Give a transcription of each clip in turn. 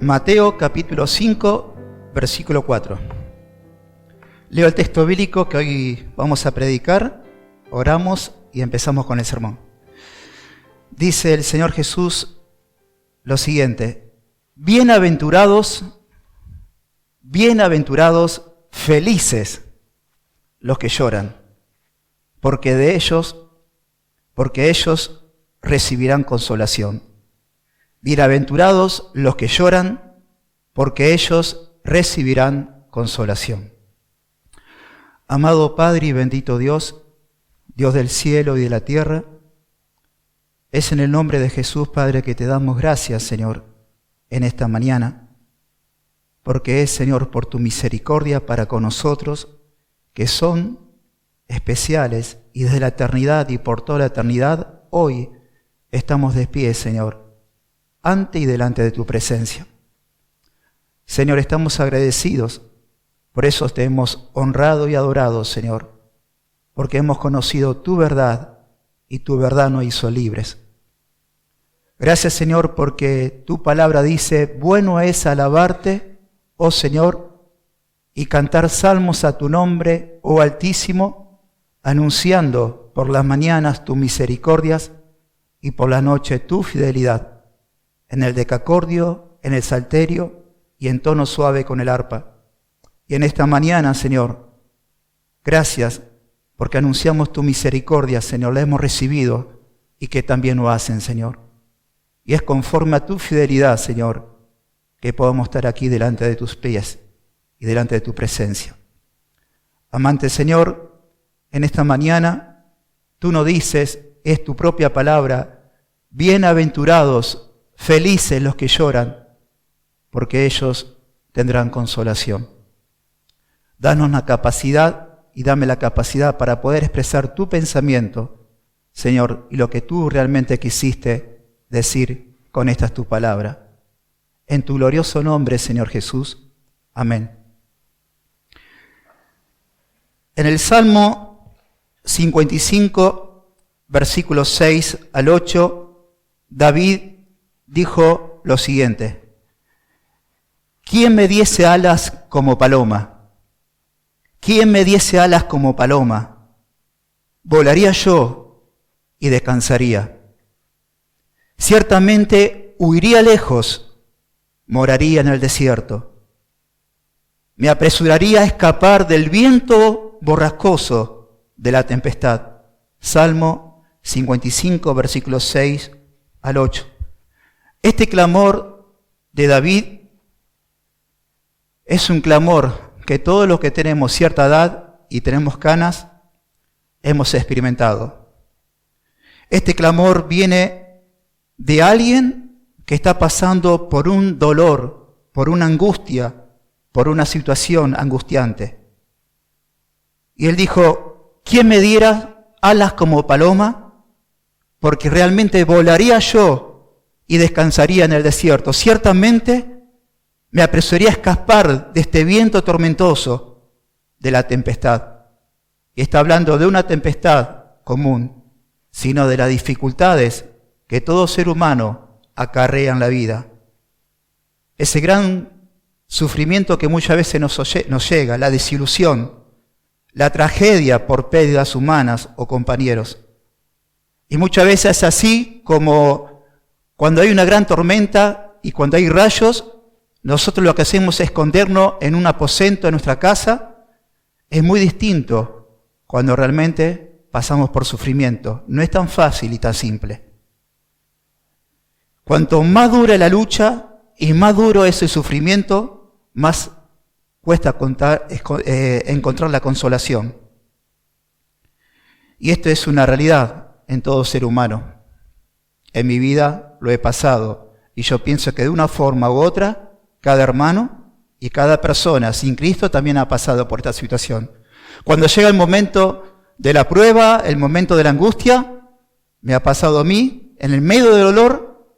Mateo capítulo 5, versículo 4. Leo el texto bíblico que hoy vamos a predicar, oramos y empezamos con el sermón. Dice el Señor Jesús lo siguiente: bienaventurados, felices los que lloran, porque ellos recibirán consolación. Bienaventurados los que lloran, porque ellos recibirán consolación. Amado Padre y bendito Dios, Dios del cielo y de la tierra, es en el nombre de Jesús, Padre, que te damos gracias, Señor, en esta mañana, porque es, Señor, por tu misericordia para con nosotros, que son especiales, y desde la eternidad y por toda la eternidad, hoy estamos de pie, Señor, ante y delante de tu presencia. Señor, estamos agradecidos, por eso te hemos honrado y adorado, Señor, porque hemos conocido tu verdad y tu verdad nos hizo libres. Gracias, Señor, porque tu palabra dice: bueno es alabarte, oh Señor, y cantar salmos a tu nombre, oh Altísimo, anunciando por las mañanas tus misericordias y por la noche tu fidelidad, en el decacordio, en el salterio y en tono suave con el arpa. Y en esta mañana, Señor, gracias porque anunciamos tu misericordia, Señor, la hemos recibido y que también lo hacen, Señor. Y es conforme a tu fidelidad, Señor, que podamos estar aquí delante de tus pies y delante de tu presencia. Amante Señor, en esta mañana tú nos dices, es tu propia palabra: bienaventurados, felices los que lloran, porque ellos tendrán consolación. Danos la capacidad y dame la capacidad para poder expresar tu pensamiento, Señor, y lo que tú realmente quisiste decir con esta es tu palabra. En tu glorioso nombre, Señor Jesús. Amén. En el Salmo 55, versículos 6 al 8, David dijo lo siguiente: ¿quién me diese alas como paloma? ¿Quién me diese alas como paloma? Volaría yo y descansaría. Ciertamente huiría lejos, moraría en el desierto. Me apresuraría a escapar del viento borrascoso de la tempestad. Salmo 55, versículos 6 al 8. Este clamor de David es un clamor que todos los que tenemos cierta edad y tenemos canas hemos experimentado. Este clamor viene de alguien que está pasando por un dolor, por una angustia, por una situación angustiante. Y él dijo: ¿quién me diera alas como paloma? Porque realmente volaría yo y descansaría en el desierto. Ciertamente me apresuraría a escapar de este viento tormentoso de la tempestad. Y está hablando de una tempestad común, sino de las dificultades que todo ser humano acarrea en la vida. Ese gran sufrimiento que muchas veces nos llega, la desilusión, la tragedia por pérdidas humanas o compañeros. Y muchas veces es así como cuando hay una gran tormenta y cuando hay rayos, nosotros lo que hacemos es escondernos en un aposento de nuestra casa. Es muy distinto cuando realmente pasamos por sufrimiento. No es tan fácil y tan simple. Cuanto más dura la lucha y más duro es el sufrimiento, más cuesta encontrar la consolación. Y esto es una realidad en todo ser humano. En mi vida lo he pasado y yo pienso que de una forma u otra, cada hermano y cada persona sin Cristo también ha pasado por esta situación. Cuando llega el momento de la prueba, el momento de la angustia, me ha pasado a mí, en el medio del dolor,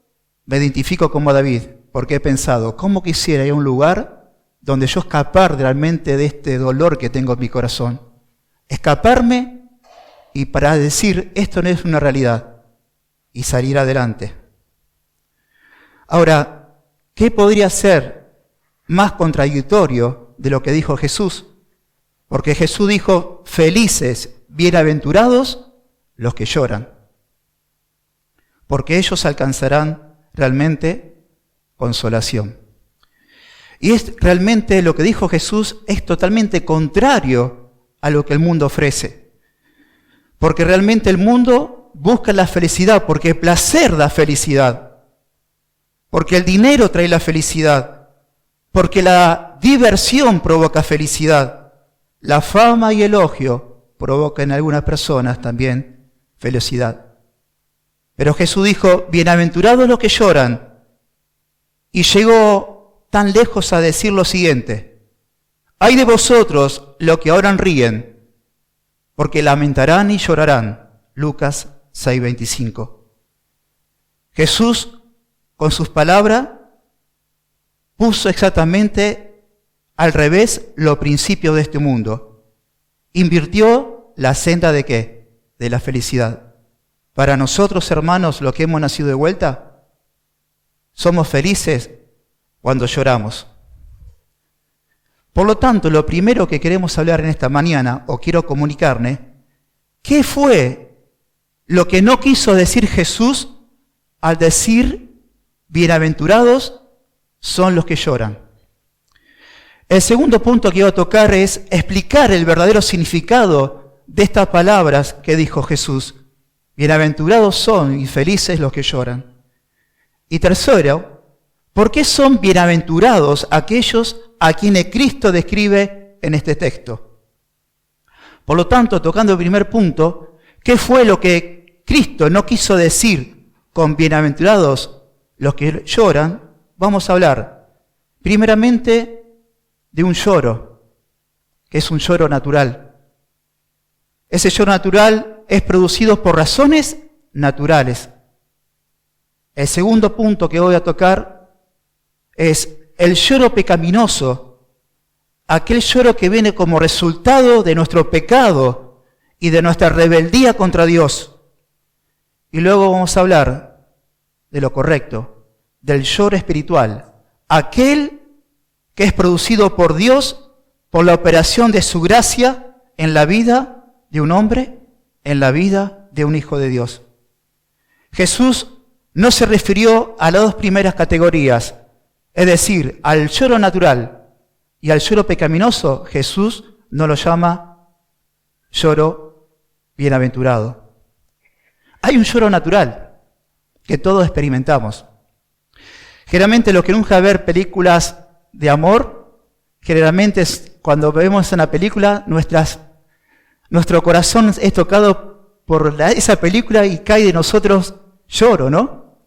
me identifico como David, porque he pensado: ¿cómo quisiera ir a un lugar donde yo escapar realmente de este dolor que tengo en mi corazón? Escaparme y para decir: esto no es una realidad, y salir adelante. Ahora, ¿Qué podría ser más contradictorio de lo que dijo Jesús? Porque Jesús dijo, felices, bienaventurados los que lloran, porque ellos alcanzarán realmente consolación. Y es realmente lo que dijo Jesús es totalmente contrario a lo que el mundo ofrece. Porque realmente el mundo busca la felicidad, porque el placer da felicidad, porque el dinero trae la felicidad, porque la diversión provoca felicidad, la fama y elogio provocan en algunas personas también felicidad. Pero Jesús dijo, bienaventurados los que lloran, y llegó tan lejos a decir lo siguiente, ay de vosotros los que ahora ríen, porque lamentarán y llorarán. Lucas 6:25. Jesús, con sus palabras, puso exactamente al revés los principios de este mundo. Invirtió la senda ¿de qué? De la felicidad. Para nosotros, hermanos, los que hemos nacido de vuelta, somos felices cuando lloramos. Por lo tanto, lo primero que queremos hablar en esta mañana, o quiero comunicarme, ¿qué fue lo que no quiso decir Jesús al decir, bienaventurados son los que lloran? El segundo punto que iba a tocar es explicar el verdadero significado de estas palabras que dijo Jesús. Bienaventurados son y felices los que lloran. Y tercero, ¿por qué son bienaventurados aquellos a quienes Cristo describe en este texto? Por lo tanto, tocando el primer punto, ¿qué fue lo que Cristo no quiso decir con bienaventurados los que lloran? Vamos a hablar primeramente de un lloro, que es un lloro natural. Ese lloro natural es producido por razones naturales. El segundo punto que voy a tocar es el lloro pecaminoso, aquel lloro que viene como resultado de nuestro pecado y de nuestra rebeldía contra Dios. Y luego vamos a hablar de lo correcto, del lloro espiritual, aquel que es producido por Dios por la operación de su gracia en la vida de un hombre, en la vida de un hijo de Dios. Jesús no se refirió a las dos primeras categorías, es decir, al lloro natural y al lloro pecaminoso. Jesús no lo llama lloro bienaventurado. Hay un lloro natural que todos experimentamos. Generalmente los que nunca ven películas de amor, generalmente es cuando vemos una película, nuestro corazón es tocado por esa película y cae de nosotros lloro, ¿no?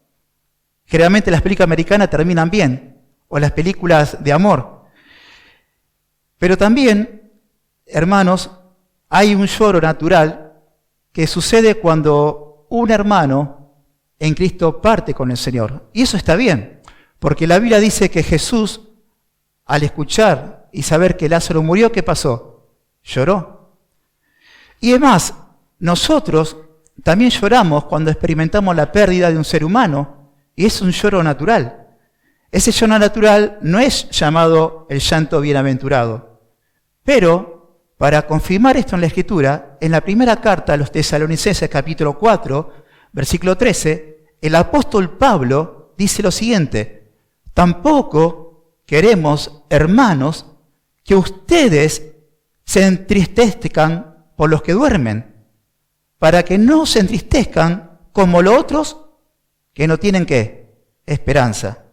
Generalmente las películas americanas terminan bien, o las películas de amor. Pero también, hermanos, hay un lloro natural que sucede cuando un hermano en Cristo parte con el Señor. Y eso está bien, porque la Biblia dice que Jesús, al escuchar y saber que Lázaro murió, ¿qué pasó? Lloró. Y además, nosotros también lloramos cuando experimentamos la pérdida de un ser humano, y es un lloro natural. Ese lloro natural no es llamado el llanto bienaventurado. Pero, para confirmar esto en la Escritura, en la primera carta a los Tesalonicenses, capítulo 4, versículo 13, el apóstol Pablo dice lo siguiente: tampoco queremos, hermanos, que ustedes se entristezcan por los que duermen, para que no se entristezcan como los otros que no tienen ¿qué? Esperanza.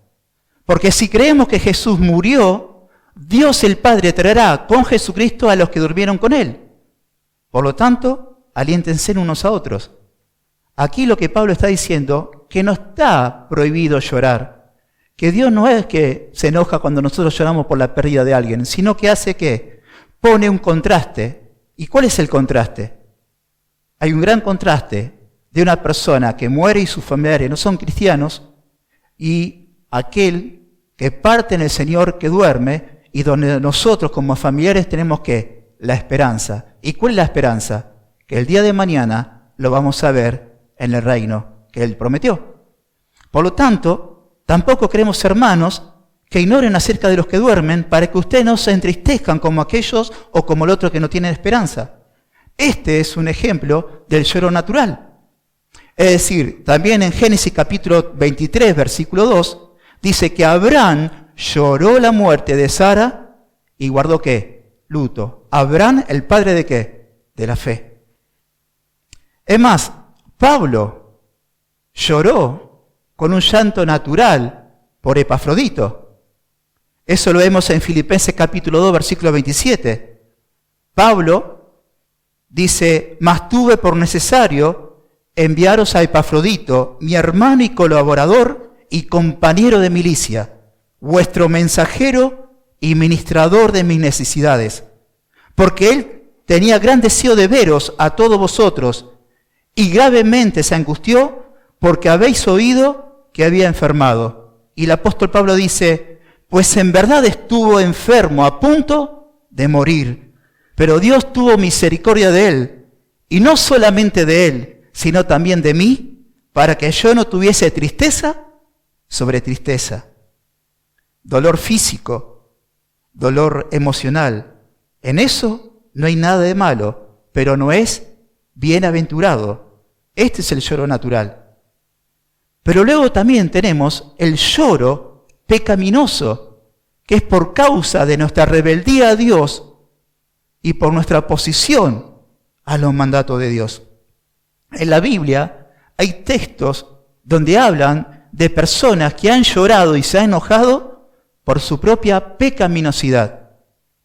Porque si creemos que Jesús murió, Dios el Padre traerá con Jesucristo a los que durmieron con Él. Por lo tanto, aliéntense unos a otros. Aquí lo que Pablo está diciendo, que no está prohibido llorar, que Dios no es que se enoja cuando nosotros lloramos por la pérdida de alguien, sino que hace que pone un contraste. ¿Y cuál es el contraste? Hay un gran contraste de una persona que muere y sus familiares no son cristianos, y aquel que parte en el Señor, que duerme, y donde nosotros como familiares tenemos ¿qué? La esperanza. ¿Y cuál es la esperanza? Que el día de mañana lo vamos a ver en el reino que Él prometió. Por lo tanto, tampoco queremos, hermanos, que ignoren acerca de los que duermen, para que ustedes no se entristezcan como aquellos o como el otro que no tienen esperanza. Este es un ejemplo del lloro natural. Es decir, también en Génesis capítulo 23, versículo 2, dice que Abraham lloró la muerte de Sara y guardó ¿qué? Luto. Abraham, el padre de ¿qué? De la fe. Es más, Pablo lloró con un llanto natural por Epafrodito. Eso lo vemos en Filipenses capítulo 2, versículo 27. Pablo dice, mas tuve por necesario enviaros a Epafrodito, mi hermano y colaborador y compañero de milicia, vuestro mensajero y ministrador de mis necesidades, porque él tenía gran deseo de veros a todos vosotros, y gravemente se angustió porque habéis oído que había enfermado. Y el apóstol Pablo dice, pues en verdad estuvo enfermo a punto de morir, pero Dios tuvo misericordia de él, y no solamente de él, sino también de mí, para que yo no tuviese tristeza sobre tristeza. Dolor físico, dolor emocional. En eso no hay nada de malo, pero no es bienaventurado. Este es el lloro natural. Pero luego también tenemos el lloro pecaminoso, que es por causa de nuestra rebeldía a Dios y por nuestra oposición a los mandatos de Dios. En la Biblia hay textos donde hablan de personas que han llorado y se han enojado por su propia pecaminosidad.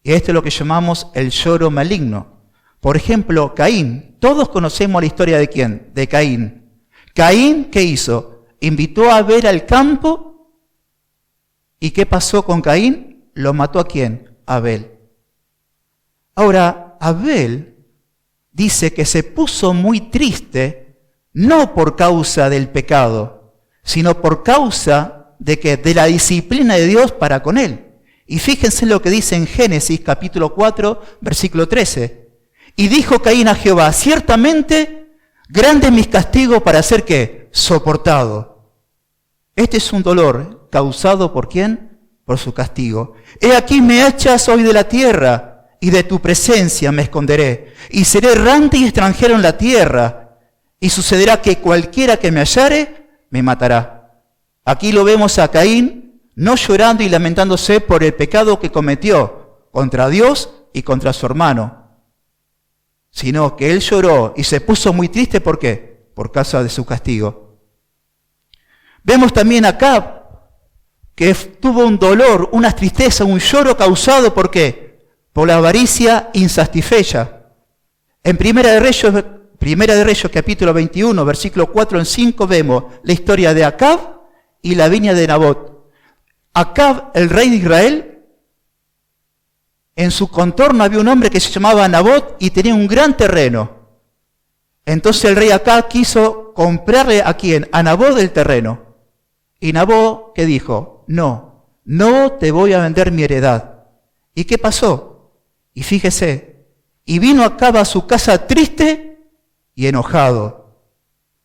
Y esto es lo que llamamos el lloro maligno. Por ejemplo, Caín. Todos conocemos la historia de ¿quién? De Caín. Caín, ¿qué hizo? Invitó a Abel al campo. ¿Y qué pasó con Caín? Lo mató ¿a quién? A Abel. Ahora, Abel dice que se puso muy triste, no por causa del pecado, sino por causa de que de la disciplina de Dios para con él. Y fíjense lo que dice en Génesis capítulo 4, versículo 13. Y dijo Caín a Jehová, ciertamente grande es mis castigos para ser ¿qué? Soportado. Este es un dolor causado ¿por quién? Por su castigo. He aquí me echas hoy de la tierra, y de tu presencia me esconderé, y seré errante y extranjero en la tierra, y sucederá que cualquiera que me hallare, me matará. Aquí lo vemos a Caín, no llorando y lamentándose por el pecado que cometió contra Dios y contra su hermano, sino que él lloró y se puso muy triste, ¿por qué? Por causa de su castigo. Vemos también a Acab, que tuvo un dolor, una tristeza, un lloro causado, ¿por qué? Por la avaricia insatisfecha. En Primera de Reyes, capítulo 21, versículo 4 en 5, vemos la historia de Acab y la viña de Nabot. Acab, el rey de Israel, en su contorno había un hombre que se llamaba Nabot y tenía un gran terreno. Entonces el rey Acab quiso comprarle ¿a quién? A Nabot el terreno. Y Nabot, ¿qué dijo? No te voy a vender mi heredad. ¿Y qué pasó? Y fíjese, y vino Acab a su casa triste y enojado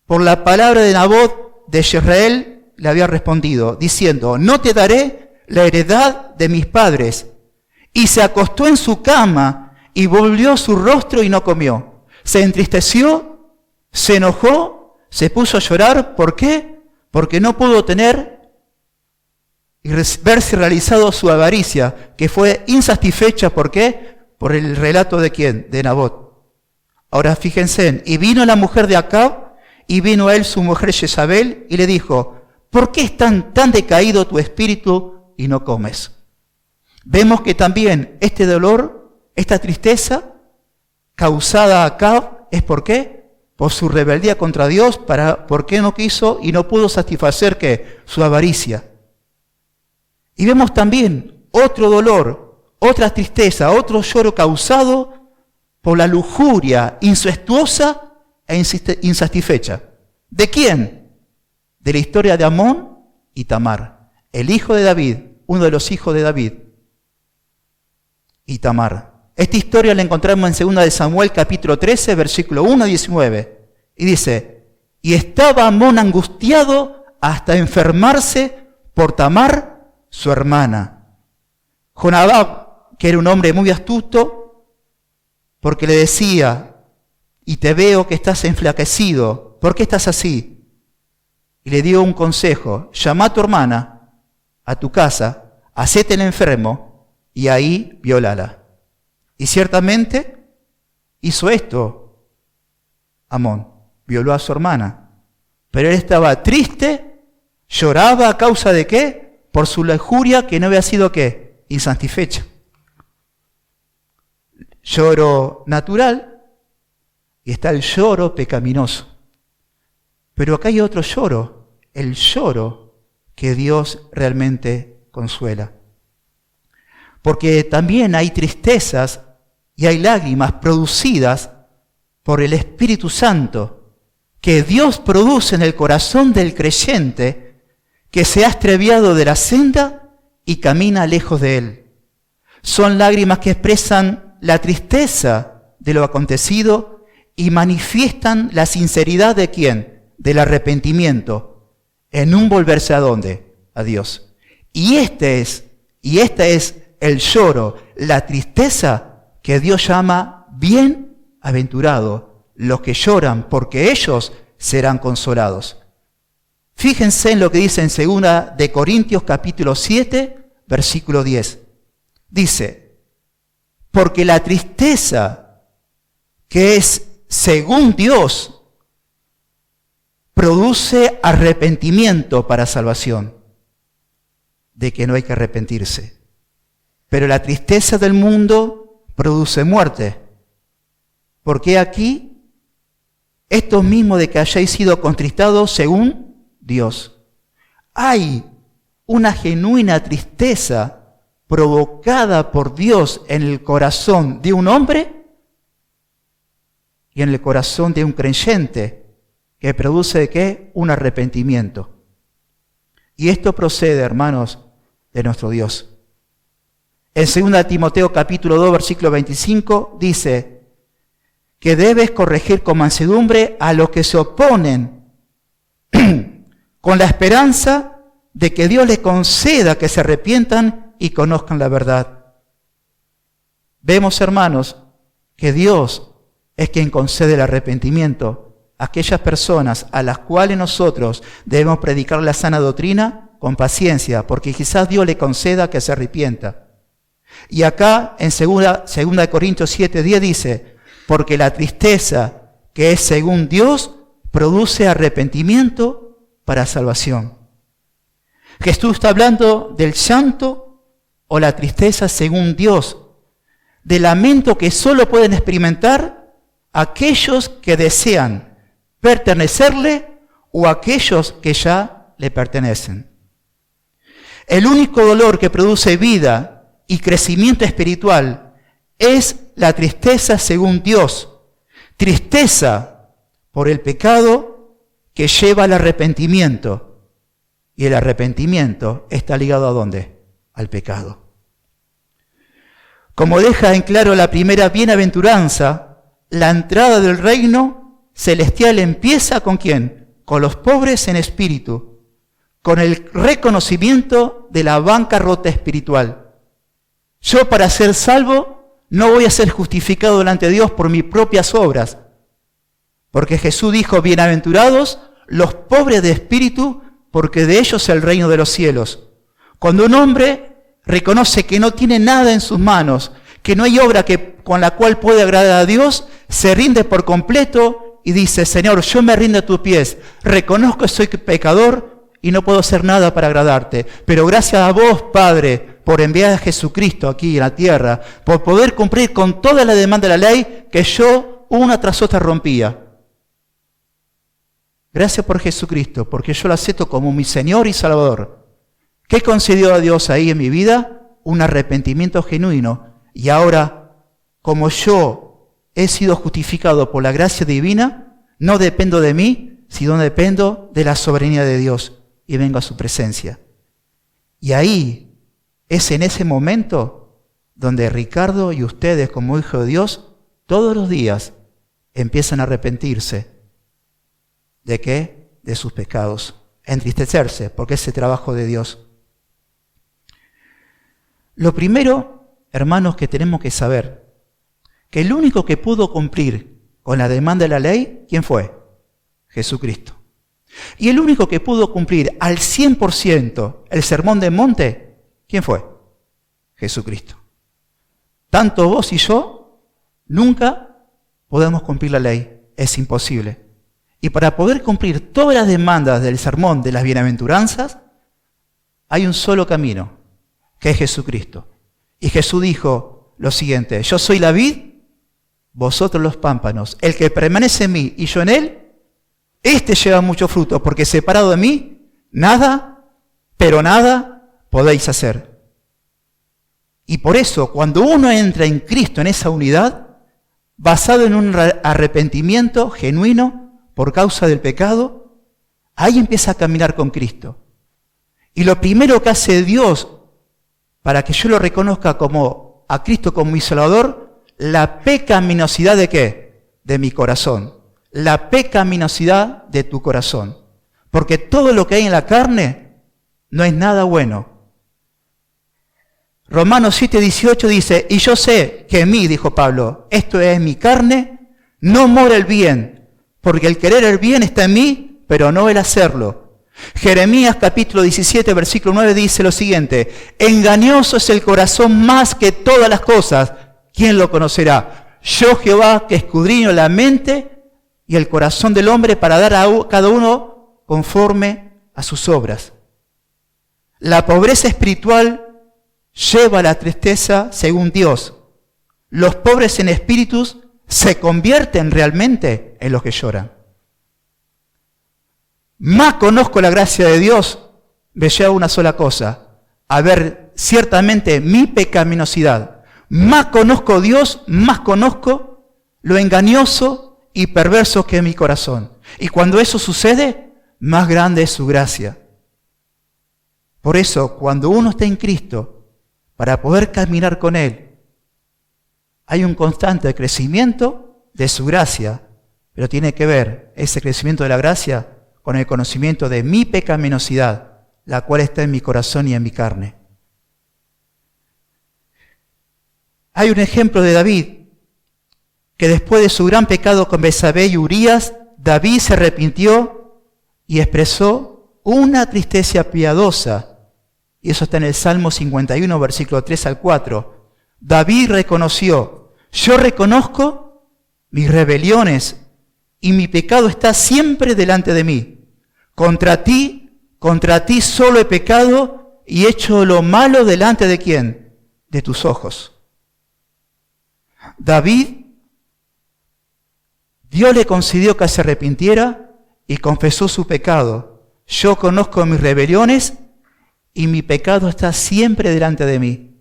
por la palabra de Nabot de Jezreel, le había respondido, diciendo, no te daré la heredad de mis padres. Y se acostó en su cama y volvió su rostro y no comió. Se entristeció, se enojó, se puso a llorar. ¿Por qué? Porque no pudo tener y verse realizado su avaricia, que fue insatisfecha. ¿Por qué? Por el relato de ¿quién? De Nabot. Ahora fíjense, y vino la mujer de Acab, y vino a él su mujer Jezabel, y le dijo, ¿por qué es tan decaído tu espíritu y no comes? Vemos que también este dolor, esta tristeza causada a Acab, ¿es por qué? Por su rebeldía contra Dios, ¿por qué no quiso y no pudo satisfacer ¿qué? Su avaricia? Y vemos también otro dolor, otra tristeza, otro lloro causado por la lujuria incestuosa e insatisfecha. ¿De quién? De la historia de Amón y Tamar, el hijo de David, uno de los hijos de David y Tamar. Esta historia la encontramos en 2 de Samuel capítulo 13, versículo 1 a 19. Y dice, y estaba Amón angustiado hasta enfermarse por Tamar, su hermana. Jonadab, que era un hombre muy astuto, porque le decía, y te veo que estás enflaquecido, ¿por qué estás así? Y le dio un consejo, llama a tu hermana a tu casa, hacete el enfermo y ahí viólala. Y ciertamente hizo esto Amón, violó a su hermana. Pero él estaba triste, lloraba a causa de ¿qué? Por su lujuria que no había sido ¿qué? Insatisfecha. Lloro natural y está el lloro pecaminoso. Pero acá hay otro lloro, el lloro que Dios realmente consuela. Porque también hay tristezas y hay lágrimas producidas por el Espíritu Santo que Dios produce en el corazón del creyente que se ha extraviado de la senda y camina lejos de él. Son lágrimas que expresan la tristeza de lo acontecido y manifiestan la sinceridad de ¿quién? Del arrepentimiento en un volverse ¿a dónde? A Dios. Y este es el lloro, la tristeza que Dios llama bienaventurado, los que lloran, porque ellos serán consolados. Fíjense en lo que dice en 2 de Corintios capítulo 7, versículo 10. Dice, porque la tristeza que es según Dios produce arrepentimiento para salvación, de que no hay que arrepentirse. Pero la tristeza del mundo produce muerte. Porque aquí, esto mismo de que hayáis sido contristados según Dios. Hay una genuina tristeza provocada por Dios en el corazón de un hombre y en el corazón de un creyente que produce ¿de qué? Un arrepentimiento. Y esto procede, hermanos, de nuestro Dios. En 2 Timoteo capítulo 2, versículo 25, dice que debes corregir con mansedumbre a los que se oponen con la esperanza de que Dios les conceda que se arrepientan y conozcan la verdad. Vemos, hermanos, que Dios es quien concede el arrepentimiento a aquellas personas a las cuales nosotros debemos predicar la sana doctrina con paciencia, porque quizás Dios le conceda que se arrepienta. Y acá en 2 Corintios 7, 10 dice, porque la tristeza que es según Dios produce arrepentimiento para salvación. Jesús está hablando del llanto o la tristeza según Dios, del lamento que solo pueden experimentar aquellos que desean pertenecerle o aquellos que ya le pertenecen. El único dolor que produce vida y crecimiento espiritual es la tristeza según Dios. Tristeza por el pecado que lleva al arrepentimiento. Y el arrepentimiento está ligado ¿a dónde? Al pecado. Como deja en claro la primera bienaventuranza, la entrada del reino celestial empieza ¿con quién? Con los pobres en espíritu, con el reconocimiento de la bancarrota espiritual. Yo para ser salvo no voy a ser justificado delante de Dios por mis propias obras, porque Jesús dijo, bienaventurados los pobres de espíritu, porque de ellos es el reino de los cielos. Cuando un hombre reconoce que no tiene nada en sus manos, que no hay obra con la cual puede agradar a Dios, se rinde por completo y dice, Señor, yo me rindo a tus pies, reconozco que soy pecador y no puedo hacer nada para agradarte, pero gracias a vos, Padre, por enviar a Jesucristo aquí en la tierra, por poder cumplir con toda la demanda de la ley que yo una tras otra rompía. Gracias por Jesucristo, porque yo lo acepto como mi Señor y Salvador. ¿Qué concedió a Dios ahí en mi vida? Un arrepentimiento genuino. Y ahora, como yo he sido justificado por la gracia divina, no dependo de mí, sino dependo de la soberanía de Dios y vengo a su presencia. Y ahí es en ese momento donde Ricardo y ustedes como hijos de Dios todos los días empiezan a arrepentirse. ¿De qué? De sus pecados. Entristecerse, porque es el trabajo de Dios. Lo primero, hermanos, que tenemos que saber, que el único que pudo cumplir con la demanda de la ley, ¿quién fue? Jesucristo. Y el único que pudo cumplir al 100% el sermón del monte, ¿quién fue? Jesucristo. Tanto vos y yo nunca podemos cumplir la ley, es imposible. Y para poder cumplir todas las demandas del sermón de las bienaventuranzas, hay un solo camino, que es Jesucristo. Y Jesús dijo lo siguiente: yo soy la vid, vosotros los pámpanos. El que permanece en mí y yo en él, este lleva mucho fruto, porque separado de mí, nada, pero nada podéis hacer. Y por eso, cuando uno entra en Cristo, en esa unidad, basado en un arrepentimiento genuino por causa del pecado, ahí empieza a caminar con Cristo. Y lo primero que hace Dios para que yo lo reconozca como a Cristo como mi Salvador, la pecaminosidad ¿de qué? De mi corazón. La pecaminosidad de tu corazón. Porque todo lo que hay en la carne no es nada bueno. Romanos 7:18 dice, y yo sé que en mí, dijo Pablo, esto es mi carne, no mora el bien, porque el querer el bien está en mí, pero no el hacerlo. Jeremías capítulo 17, versículo 9 dice lo siguiente, engañoso es el corazón más que todas las cosas, ¿quién lo conocerá? Yo Jehová que escudriño la mente y el corazón del hombre para dar a cada uno conforme a sus obras. La pobreza espiritual lleva a la tristeza según Dios. Los pobres en espíritus se convierten realmente en los que lloran. Más conozco la gracia de Dios, me lleva una sola cosa, a ver ciertamente mi pecaminosidad. Más conozco a Dios, más conozco lo engañoso y perverso que es mi corazón. Y cuando eso sucede, más grande es su gracia. Por eso, cuando uno está en Cristo, para poder caminar con Él, hay un constante crecimiento de su gracia, pero tiene que ver ese crecimiento de la gracia con el conocimiento de mi pecaminosidad, la cual está en mi corazón y en mi carne. Hay un ejemplo de David, que después de su gran pecado con Betsabé y Urías, David se arrepintió y expresó una tristeza piadosa. Y eso está en el Salmo 51, versículo 3 al 4. David reconoció, yo reconozco mis rebeliones y mi pecado está siempre delante de mí. Contra ti solo he pecado y hecho lo malo delante de ¿quién? De tus ojos. David, Dios le concedió que se arrepintiera y confesó su pecado. Yo conozco mis rebeliones y mi pecado está siempre delante de mí.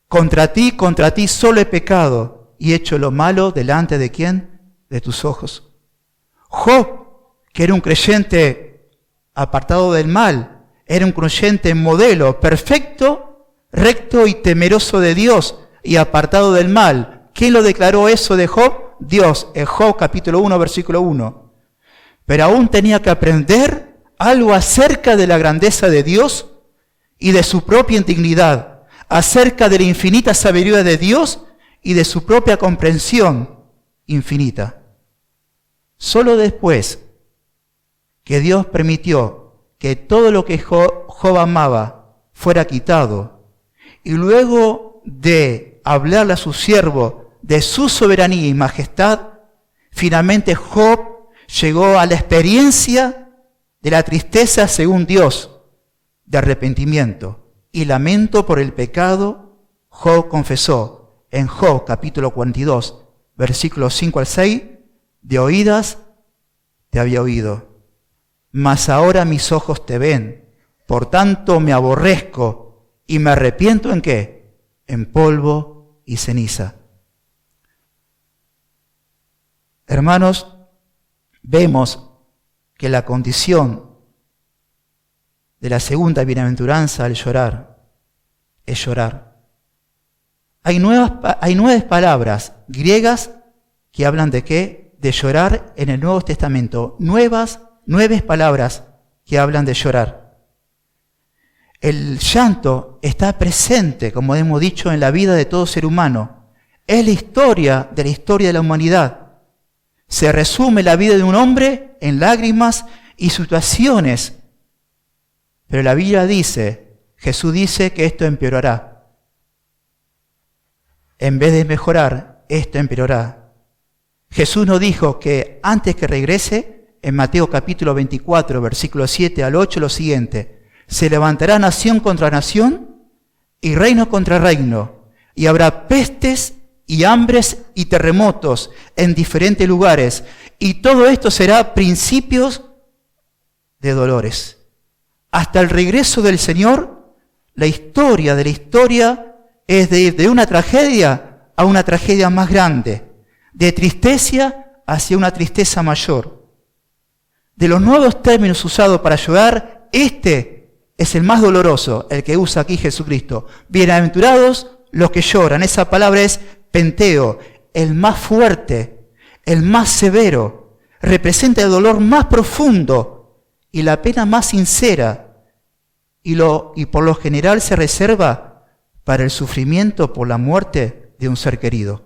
Contra ti solo he pecado y hecho lo malo delante de ¿quién? De tus ojos. Job, que era un creyente apartado del mal, era un creyente modelo, perfecto, recto y temeroso de Dios y apartado del mal. ¿Quién lo declaró eso de Job? Dios, en Job capítulo 1, versículo 1. Pero aún tenía que aprender algo acerca de la grandeza de Dios y de su propia indignidad, acerca de la infinita sabiduría de Dios y de su propia comprensión infinita. Solo después que Dios permitió que todo lo que Job amaba fuera quitado, y luego de hablarle a su siervo de su soberanía y majestad, finalmente Job llegó a la experiencia de la tristeza según Dios, de arrepentimiento y lamento por el pecado. Job confesó en Job capítulo 42, versículos 5 al 6, de oídas te había oído, mas ahora mis ojos te ven, por tanto me aborrezco y me arrepiento ¿en qué? En polvo y ceniza. Hermanos, vemos que la condición de la segunda bienaventuranza al llorar es llorar. Hay 9 palabras griegas que hablan de qué? De llorar en el Nuevo Testamento. 9 palabras que hablan de llorar. El llanto está presente, como hemos dicho, en la vida de todo ser humano. Es la historia de la humanidad. Se resume la vida de un hombre en lágrimas y situaciones. Pero la Biblia dice, Jesús dice que esto empeorará. En vez de mejorar, esto empeorará. Jesús nos dijo que antes que regrese, en Mateo capítulo 24, versículos 7 al 8, lo siguiente: se levantará nación contra nación y reino contra reino, y habrá pestes y hambres y terremotos en diferentes lugares, y todo esto será principios de dolores. Hasta el regreso del Señor, la historia de la historia es de ir de una tragedia a una tragedia más grande, de tristeza hacia una tristeza mayor. De los nuevos términos usados para llorar, este es el más doloroso, el que usa aquí Jesucristo. Bienaventurados los que lloran. Esa palabra es penteo, el más fuerte, el más severo. Representa el dolor más profundo y la pena más sincera. Y por lo general se reserva para el sufrimiento por la muerte de un ser querido.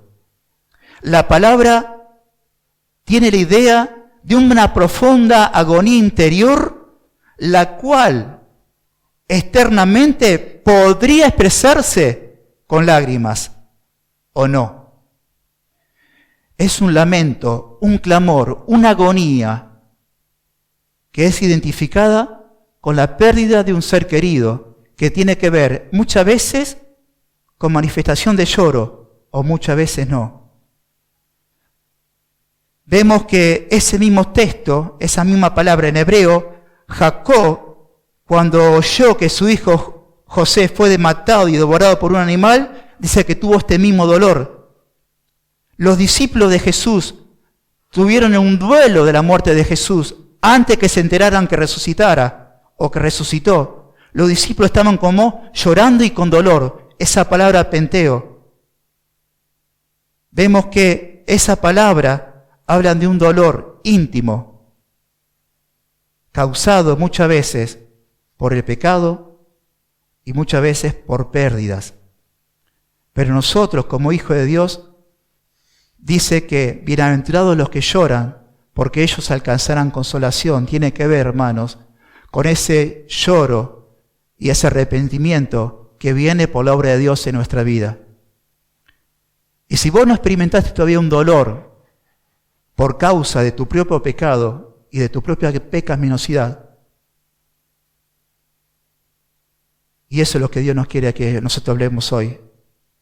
La palabra tiene la idea de una profunda agonía interior, la cual externamente podría expresarse con lágrimas o no. Es un lamento, un clamor, una agonía que es identificada con la pérdida de un ser querido, que tiene que ver muchas veces con manifestación de lloro o muchas veces no. Vemos que ese mismo texto, esa misma palabra en hebreo, Jacob, cuando oyó que su hijo José fue matado y devorado por un animal, dice que tuvo este mismo dolor. Los discípulos de Jesús tuvieron un duelo de la muerte de Jesús antes que se enteraran que resucitara o que resucitó. Los discípulos estaban como llorando y con dolor. Esa palabra penteo. Vemos que esa palabra habla de un dolor íntimo, causado muchas veces por el pecado y muchas veces por pérdidas. Pero nosotros, como hijos de Dios, dice que bienaventurados los que lloran, porque ellos alcanzarán consolación. Tiene que ver, hermanos, con ese lloro y ese arrepentimiento que viene por la obra de Dios en nuestra vida. Y si vos no experimentaste todavía un dolor por causa de tu propio pecado y de tu propia pecaminosidad, y eso es lo que Dios nos quiere que nosotros hablemos hoy,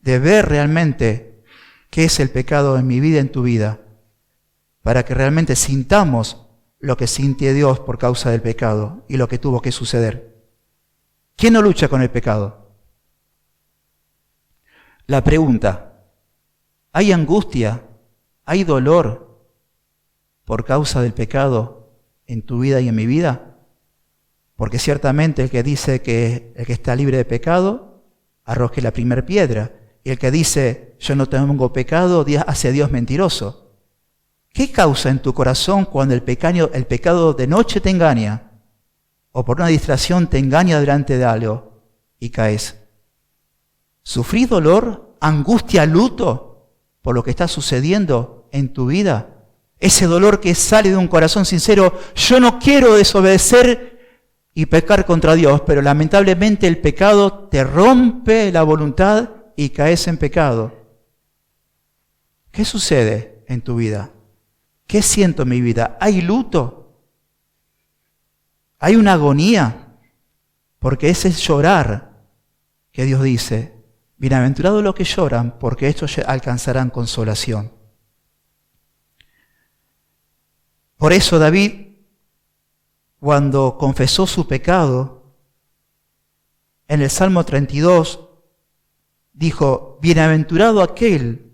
de ver realmente qué es el pecado en mi vida, en tu vida, para que realmente sintamos lo que sintió Dios por causa del pecado y lo que tuvo que suceder. ¿Quién no lucha con el pecado? La pregunta: ¿hay angustia, hay dolor por causa del pecado en tu vida y en mi vida? Porque ciertamente el que dice que el que está libre de pecado, arroje la primera piedra. Y el que dice, yo no tengo pecado, hace a Dios mentiroso. ¿Qué causa en tu corazón cuando el pecado de noche te engaña? O por una distracción te engaña delante de algo y caes. ¿Sufrís dolor, angustia, luto por lo que está sucediendo en tu vida? Ese dolor que sale de un corazón sincero, yo no quiero desobedecer y pecar contra Dios, pero lamentablemente el pecado te rompe la voluntad y caes en pecado. ¿Qué sucede en tu vida? ¿Qué siento en mi vida? ¿Hay luto? ¿Hay una agonía? Porque ese es llorar que Dios dice, bienaventurados los que lloran, porque estos alcanzarán consolación. Por eso David, cuando confesó su pecado, en el Salmo 32, dijo, bienaventurado aquel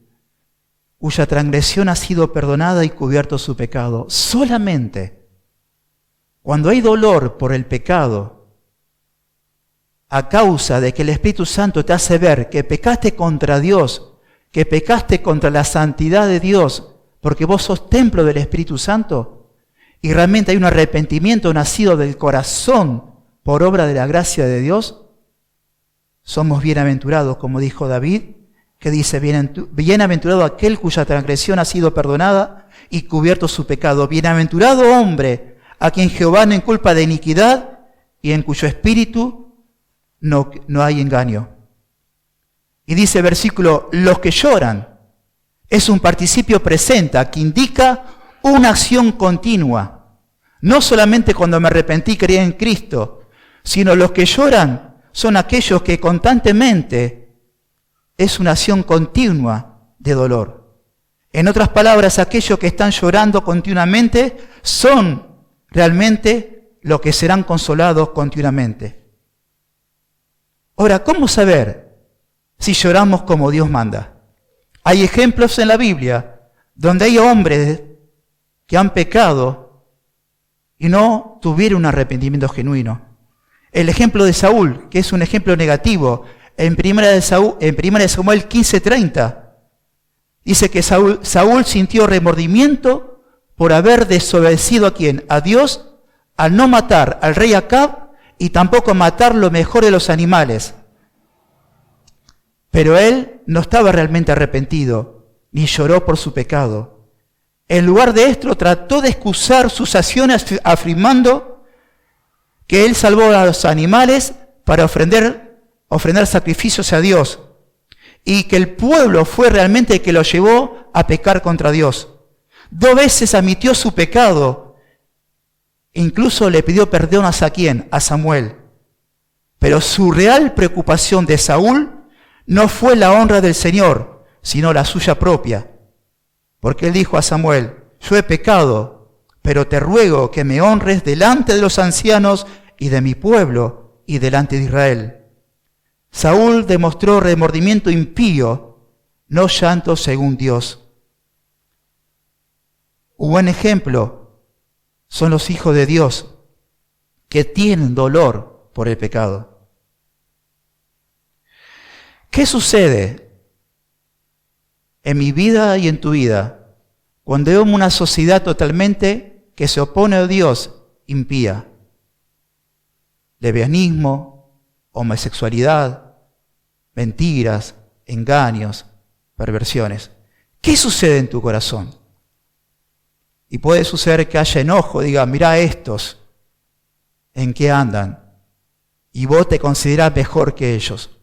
cuya transgresión ha sido perdonada y cubierto su pecado. Solamente cuando hay dolor por el pecado, a causa de que el Espíritu Santo te hace ver que pecaste contra Dios, que pecaste contra la santidad de Dios, porque vos sos templo del Espíritu Santo, y realmente hay un arrepentimiento nacido del corazón por obra de la gracia de Dios, somos bienaventurados, como dijo David, que dice, bienaventurado aquel cuya transgresión ha sido perdonada y cubierto su pecado. Bienaventurado hombre a quien Jehová no inculpa de iniquidad y en cuyo espíritu no hay engaño. Y dice el versículo, los que lloran, es un participio presente que indica una acción continua. No solamente cuando me arrepentí y creí en Cristo, sino los que lloran son aquellos que constantemente es una acción continua de dolor. En otras palabras, aquellos que están llorando continuamente son realmente los que serán consolados continuamente. Ahora, ¿cómo saber si lloramos como Dios manda? Hay ejemplos en la Biblia donde hay hombres que han pecado y no tuvieron un arrepentimiento genuino. El ejemplo de Saúl, que es un ejemplo negativo, en 1 Samuel 15:30, dice que Saúl sintió remordimiento por haber desobedecido ¿a quién? A Dios, al no matar al rey Acab y tampoco matar lo mejor de los animales. Pero él no estaba realmente arrepentido, ni lloró por su pecado. En lugar de esto, trató de excusar sus acciones afirmando que él salvó a los animales para ofrendar sacrificios a Dios y que el pueblo fue realmente el que lo llevó a pecar contra Dios. 2 veces admitió su pecado, incluso le pidió perdón ¿a quién? A Samuel. Pero su real preocupación de Saúl no fue la honra del Señor, sino la suya propia. Porque él dijo a Samuel, yo he pecado, pero te ruego que me honres delante de los ancianos y de mi pueblo y delante de Israel. Saúl demostró remordimiento impío, no llanto según Dios. Un buen ejemplo son los hijos de Dios que tienen dolor por el pecado. ¿Qué sucede en mi vida y en tu vida cuando vemos una sociedad totalmente que se opone a Dios impía? Lesbianismo, homosexualidad, mentiras, engaños, perversiones. ¿Qué sucede en tu corazón? Y puede suceder que haya enojo, diga, mirá estos, ¿en qué andan? Y vos te considerás mejor que ellos.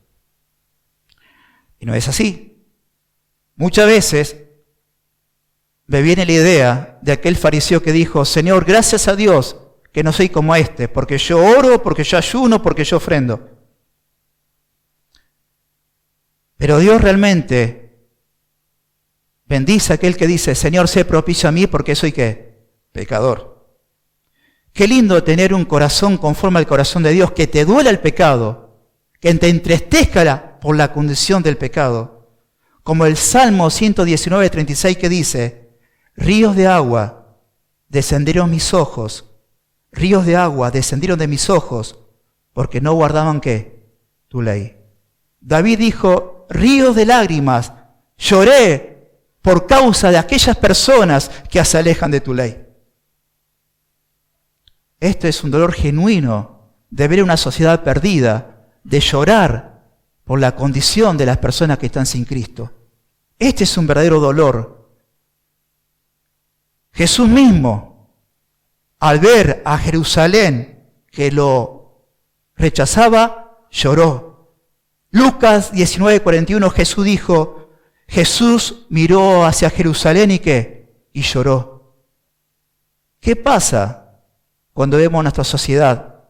Y no es así. Muchas veces me viene la idea de aquel fariseo que dijo, Señor, gracias a Dios que no soy como este, porque yo oro, porque yo ayuno, porque yo ofrendo. Pero Dios realmente bendice a aquel que dice, Señor, sé propicio a mí porque soy ¿qué? Pecador. Qué lindo tener un corazón conforme al corazón de Dios, que te duela el pecado, que te entristezca por la condición del pecado. Como el Salmo 119:36 que dice, ríos de agua descendieron mis ojos, ríos de agua descendieron de mis ojos, porque no guardaban ¿qué? Tu ley. David dijo, ríos de lágrimas, lloré por causa de aquellas personas que se alejan de tu ley. Esto es un dolor genuino de ver una sociedad perdida, de llorar por la condición de las personas que están sin Cristo. Este es un verdadero dolor. Jesús mismo, al ver a Jerusalén que lo rechazaba, lloró. Lucas 19:41, Jesús dijo, Jesús miró hacia Jerusalén y ¿qué? Y lloró. ¿Qué pasa cuando vemos nuestra sociedad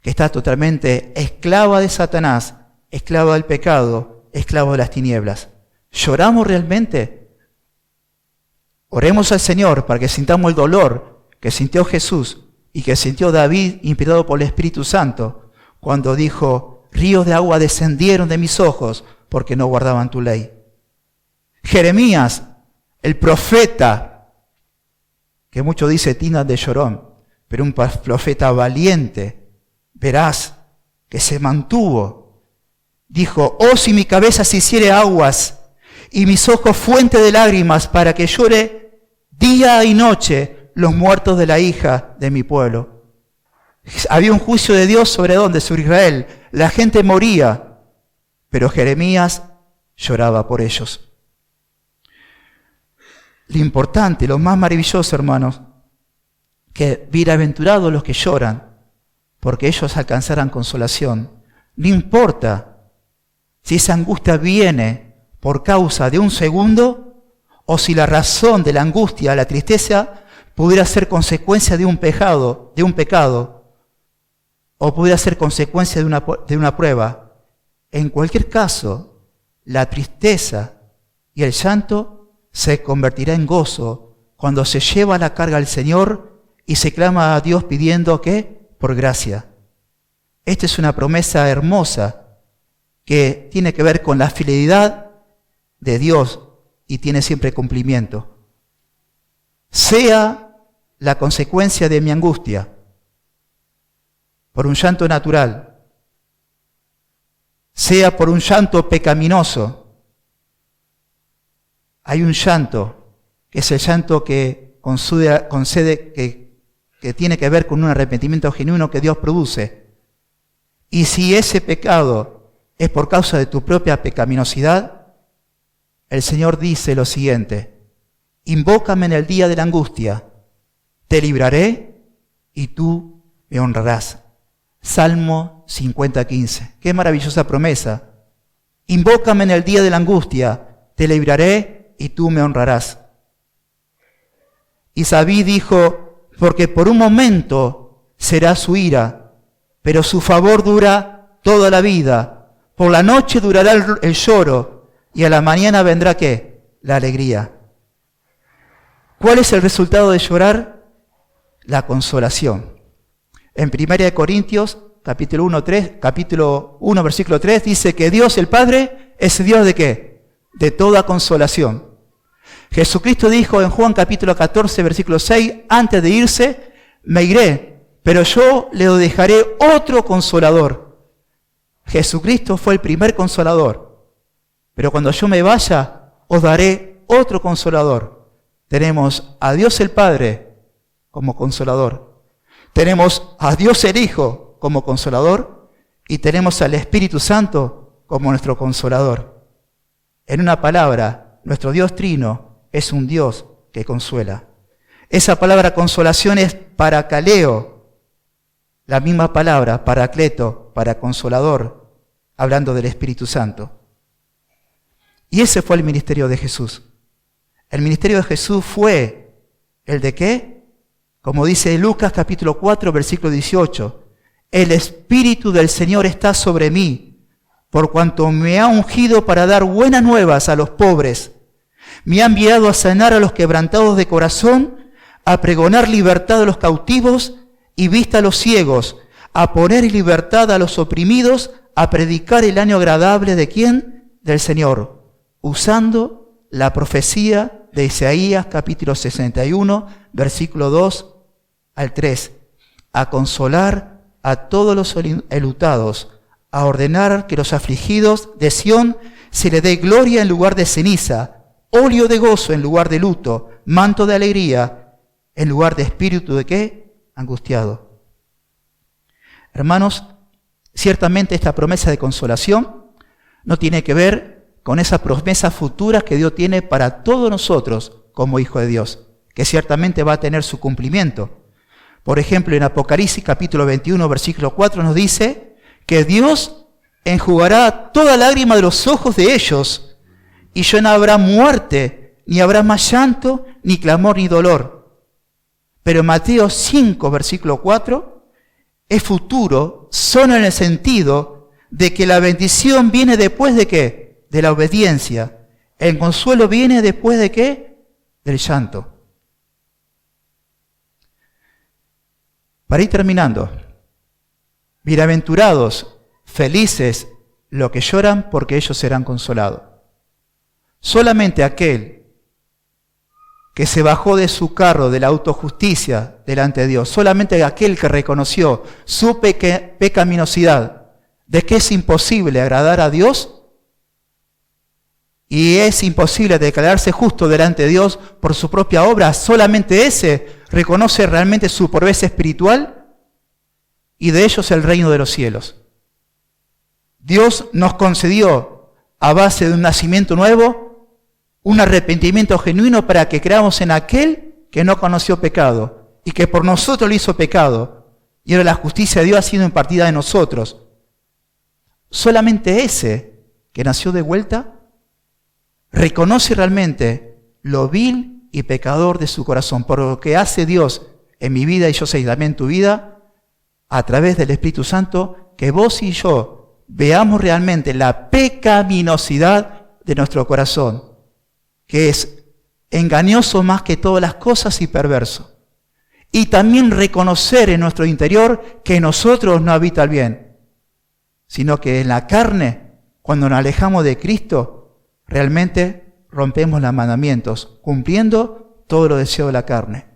que está totalmente esclava de Satanás, esclava del pecado, esclava de las tinieblas? ¿Lloramos realmente? Oremos al Señor para que sintamos el dolor que sintió Jesús y que sintió David, inspirado por el Espíritu Santo, cuando dijo, ríos de agua descendieron de mis ojos porque no guardaban tu ley. Jeremías, el profeta, que mucho dice tina de llorón, pero un profeta valiente, veraz, que se mantuvo, dijo, oh si mi cabeza se hiciere aguas y mis ojos fuente de lágrimas para que llore día y noche los muertos de la hija de mi pueblo. Había un juicio de Dios sobre ¿dónde? Sobre Israel. La gente moría, pero Jeremías lloraba por ellos. Lo importante, lo más maravilloso, hermanos, que bienaventurados los que lloran, porque ellos alcanzarán consolación. No importa si esa angustia viene por causa de un segundo, o si la razón de la angustia, la tristeza, pudiera ser consecuencia de un pecado, o pudiera ser consecuencia de una prueba. En cualquier caso, la tristeza y el llanto se convertirá en gozo cuando se lleva la carga al Señor y se clama a Dios pidiendo ¿qué? Por gracia. Esta es una promesa hermosa que tiene que ver con la fidelidad de Dios y tiene siempre cumplimiento. Sea la consecuencia de mi angustia por un llanto natural, sea por un llanto pecaminoso. Hay un llanto que es el llanto que concede que tiene que ver con un arrepentimiento genuino que Dios produce. Y si ese pecado es por causa de tu propia pecaminosidad, el Señor dice lo siguiente: invócame en el día de la angustia, te libraré y tú me honrarás. Salmo 50:15. Qué maravillosa promesa. Invócame en el día de la angustia, te libraré y tú me honrarás. Y David dijo, porque por un momento será su ira, pero su favor dura toda la vida. Por la noche durará el lloro y a la mañana vendrá ¿qué? La alegría. ¿Cuál es el resultado de llorar? La consolación. En 1 Corintios, capítulo 1, versículo 3, dice que Dios el Padre es Dios ¿de qué? De toda consolación. Jesucristo dijo en Juan capítulo 14, versículo 6, antes de irse, me iré, pero yo le dejaré otro consolador. Jesucristo fue el primer consolador, pero cuando yo me vaya, os daré otro consolador. Tenemos a Dios el Padre como consolador. Tenemos a Dios el Hijo como consolador y tenemos al Espíritu Santo como nuestro consolador. En una palabra, nuestro Dios Trino es un Dios que consuela. Esa palabra consolación es parakaleo, la misma palabra paracleto, para consolador, hablando del Espíritu Santo. Y ese fue el ministerio de Jesús. El ministerio de Jesús fue el de ¿qué? Como dice Lucas capítulo 4, versículo 18, el Espíritu del Señor está sobre mí, por cuanto me ha ungido para dar buenas nuevas a los pobres. Me ha enviado a sanar a los quebrantados de corazón, a pregonar libertad a los cautivos y vista a los ciegos, a poner en libertad a los oprimidos, a predicar el año agradable ¿de quién? Del Señor, usando la profecía de Isaías capítulo 61, versículo 2 al 3, a consolar a todos los enlutados, a ordenar que los afligidos de Sión se le dé gloria en lugar de ceniza, óleo de gozo en lugar de luto, manto de alegría en lugar de espíritu ¿de qué? Angustiado. Hermanos, ciertamente esta promesa de consolación no tiene que ver con esa promesa futura que Dios tiene para todos nosotros como hijos de Dios, que ciertamente va a tener su cumplimiento. Por ejemplo, en Apocalipsis capítulo 21, versículo 4 nos dice que Dios enjugará toda lágrima de los ojos de ellos y ya no habrá muerte, ni habrá más llanto, ni clamor, ni dolor. Pero Mateo 5, versículo 4 es futuro, solo en el sentido de que la bendición viene después de ¿qué? De la obediencia. El consuelo viene después de ¿qué? Del llanto. Para ir terminando, bienaventurados, felices los que lloran porque ellos serán consolados. Solamente aquel que se bajó de su carro de la autojusticia delante de Dios, solamente aquel que reconoció su pecaminosidad, de que es imposible agradar a Dios y es imposible declararse justo delante de Dios por su propia obra, solamente ese reconoce realmente su pobreza espiritual, y de ellos el reino de los cielos. Dios nos concedió, a base de un nacimiento nuevo, un arrepentimiento genuino para que creamos en aquel que no conoció pecado y que por nosotros lo hizo pecado. Y ahora la justicia de Dios ha sido impartida de nosotros. Solamente ese que nació de vuelta reconoce realmente lo vil y pecador de su corazón, por lo que hace Dios en mi vida y yo sé también en tu vida, a través del Espíritu Santo, que vos y yo veamos realmente la pecaminosidad de nuestro corazón, que es engañoso más que todas las cosas y perverso. Y también reconocer en nuestro interior que en nosotros no habita el bien, sino que en la carne, cuando nos alejamos de Cristo, realmente rompemos los mandamientos, cumpliendo todos los deseos de la carne.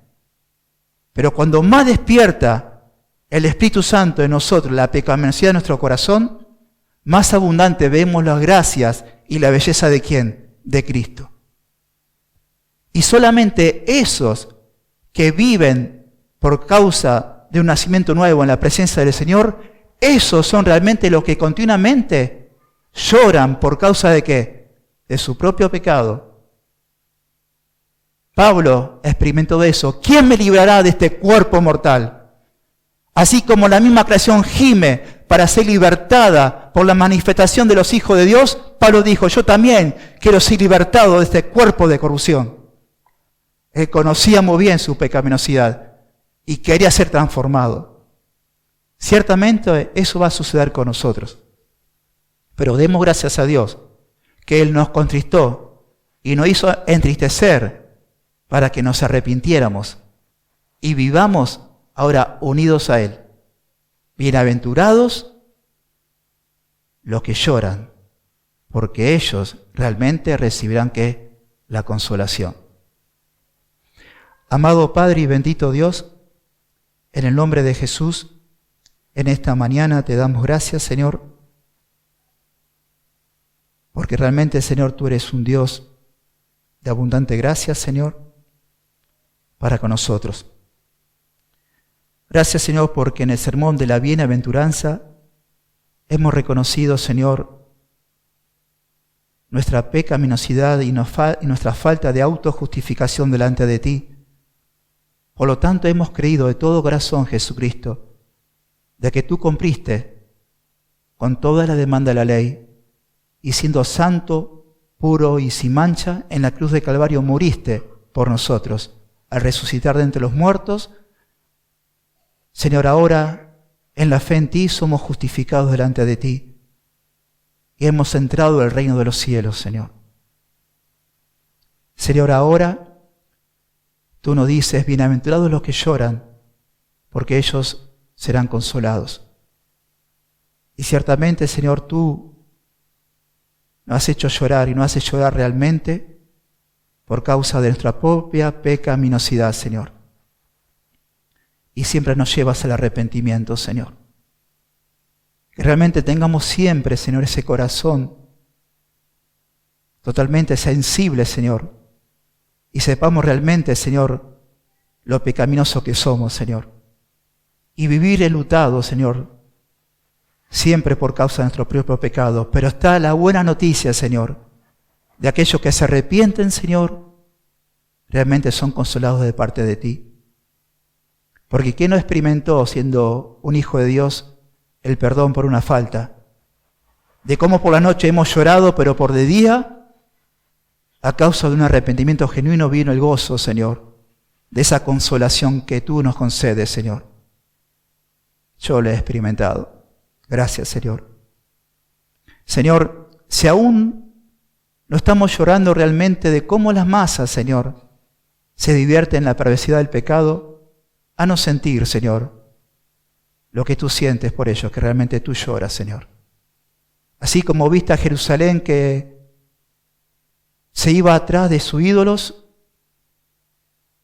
Pero cuando más despierta el Espíritu Santo en nosotros, la pecaminosidad de nuestro corazón, más abundante vemos las gracias y la belleza de ¿quién? De Cristo. Y solamente esos que viven por causa de un nacimiento nuevo en la presencia del Señor, esos son realmente los que continuamente lloran por causa de ¿qué? De su propio pecado. Pablo experimentó de eso. ¿Quién me librará de este cuerpo mortal? Así como la misma creación gime para ser libertada por la manifestación de los hijos de Dios, Pablo dijo, yo también quiero ser libertado de este cuerpo de corrupción. Él conocía muy bien su pecaminosidad y quería ser transformado. Ciertamente eso va a suceder con nosotros. Pero demos gracias a Dios que Él nos contristó y nos hizo entristecer para que nos arrepintiéramos y vivamos ahora unidos a Él. Bienaventurados los que lloran, porque ellos realmente recibirán ¿qué? La consolación. Amado Padre y bendito Dios, en el nombre de Jesús, en esta mañana te damos gracias, Señor, porque realmente, Señor, tú eres un Dios de abundante gracia, Señor, para con nosotros. Gracias, Señor, porque en el sermón de la bienaventuranza hemos reconocido, Señor, nuestra pecaminosidad y nuestra falta de autojustificación delante de ti. Por lo tanto, hemos creído de todo corazón, Jesucristo, de que tú cumpliste con toda la demanda de la ley y siendo santo, puro y sin mancha, en la cruz de Calvario moriste por nosotros. Al resucitar de entre los muertos, Señor, ahora en la fe en ti somos justificados delante de ti y hemos entrado al reino de los cielos, Señor. Señor, ahora tú nos dices, bienaventurados los que lloran, porque ellos serán consolados. Y ciertamente, Señor, tú nos has hecho llorar y nos haces llorar realmente por causa de nuestra propia pecaminosidad, Señor. Y siempre nos llevas al arrepentimiento, Señor. Que realmente tengamos siempre, Señor, ese corazón totalmente sensible, Señor. Y sepamos realmente, Señor, lo pecaminoso que somos, Señor. Y vivir enlutados, Señor, siempre por causa de nuestro propio pecado. Pero está la buena noticia, Señor, de aquellos que se arrepienten, Señor, realmente son consolados de parte de ti. Porque ¿quién no experimentó, siendo un hijo de Dios, el perdón por una falta? De cómo por la noche hemos llorado, pero por de día, a causa de un arrepentimiento genuino, vino el gozo, Señor, de esa consolación que tú nos concedes, Señor. Yo lo he experimentado. Gracias, Señor. Señor, si aún no estamos llorando realmente de cómo las masas, Señor, se divierten en la perversidad del pecado, haznos sentir, Señor, lo que tú sientes por ellos, que realmente tú lloras, Señor. Así como viste a Jerusalén que se iba atrás de sus ídolos,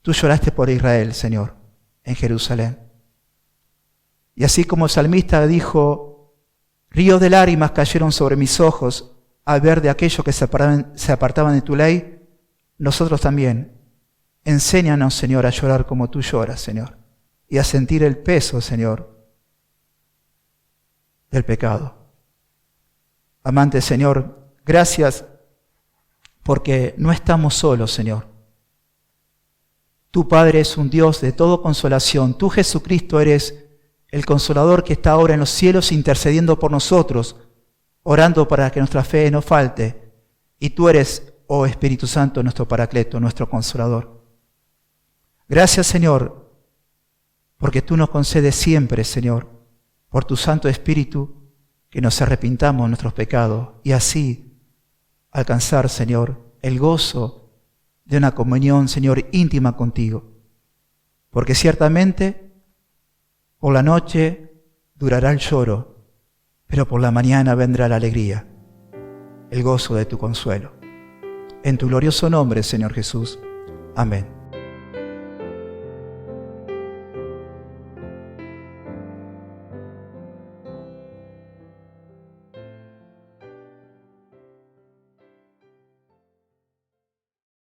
tú lloraste por Israel, Señor, en Jerusalén. Y así como el salmista dijo, ríos de lágrimas cayeron sobre mis ojos al ver de aquellos que se apartaban de tu ley, nosotros también. Enséñanos, Señor, a llorar como tú lloras, Señor, y a sentir el peso, Señor, del pecado. Amante Señor, gracias porque no estamos solos, Señor. Tu Padre es un Dios de toda consolación. Tú, Jesucristo, eres el Consolador que está ahora en los cielos intercediendo por nosotros, orando para que nuestra fe no falte. Y tú eres, oh Espíritu Santo, nuestro Paracleto, nuestro Consolador. Gracias, Señor, porque tú nos concedes siempre, Señor, por tu Santo Espíritu, que nos arrepintamos de nuestros pecados y así alcanzar, Señor, el gozo de una comunión, Señor, íntima contigo. Porque ciertamente por la noche durará el lloro, pero por la mañana vendrá la alegría, el gozo de tu consuelo. En tu glorioso nombre, Señor Jesús. Amén.